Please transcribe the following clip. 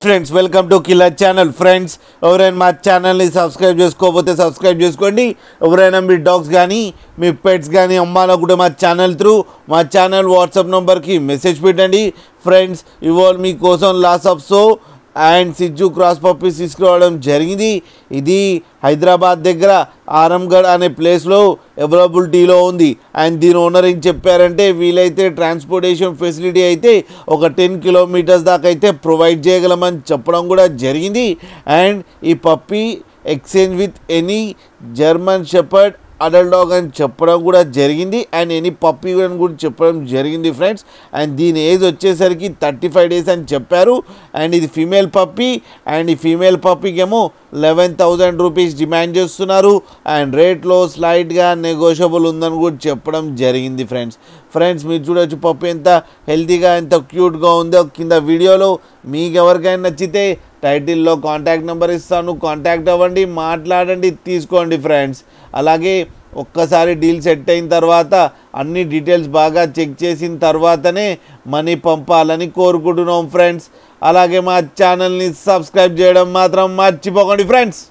Friends welcome to killer channel. Friends ఎవరైనా మా ఛానల్ని సబ్స్క్రైబ్ చేసుకోకపోతే సబ్స్క్రైబ్ చేసుకోండి. ఎవరైనా మీ డాగ్స్ కానీ మీ పెట్స్ కానీ అమ్మాలనుకుంటే మా ఛానల్ త్రూ మా ఛానల్ వాట్సాప్ నెంబర్కి మెసేజ్ పెట్టండి. ఫ్రెండ్స్ ఇవాళ మీకోసం లాస్ ఆఫ్ సో అండ్ సిజ్జు క్రాస్ పప్పీస్ తీసుకురావడం జరిగింది. ఇది హైదరాబాద్ దగ్గర ఆరంగఢ్ అనే ప్లేస్లో అవైలబిలిటీలో ఉంది. అండ్ దీని ఓనర్ ఏం చెప్పారంటే వీలైతే ట్రాన్స్పోర్టేషన్ ఫెసిలిటీ అయితే ఒక 10 కిలోమీటర్స్ దాకా అయితే ప్రొవైడ్ చేయగలమని చెప్పడం కూడా జరిగింది. అండ్ ఈ puppy exchange with any German shepherd adult dog అని చెప్పడం కూడా జరిగింది. అండ్ ఎనీ పప్పీ కూడా చెప్పడం జరిగింది ఫ్రెండ్స్. అండ్ దీని ఏజ్ వచ్చేసరికి 35 డేస్ అని చెప్పారు. అండ్ ఇది ఫీమేల్ పప్పీ. అండ్ ఈ ఫీమేల్ పప్పీకి ఏమో 11,000 రూపీస్ డిమాండ్ చేస్తున్నారు. అండ్ రేట్లో స్లైట్గా నెగోషియబుల్ ఉందని కూడా చెప్పడం జరిగింది ఫ్రెండ్స్ మీరు చూడొచ్చు పప్పీ ఎంత హెల్తీగా ఎంత క్యూట్గా ఉందో కింద వీడియోలో. మీకు ఎవరికైనా నచ్చితే టైటిల్లో కాంటాక్ట్ నెంబర్ ఇస్తాను, కాంటాక్ట్ అవ్వండి, మాట్లాడండి, తీసుకోండి ఫ్రెండ్స్. అలాగే ఒక్కసారి డీల్ సెట్ అయిన తర్వాత అన్ని డీటెయిల్స్ బాగా చెక్ చేసిన తర్వాతనే మనీ పంపాలని కోరుకుంటున్నాం ఫ్రెండ్స్. అలాగే మా ఛానల్ని సబ్స్క్రైబ్ చేయడం మాత్రం మర్చిపోకండి ఫ్రెండ్స్.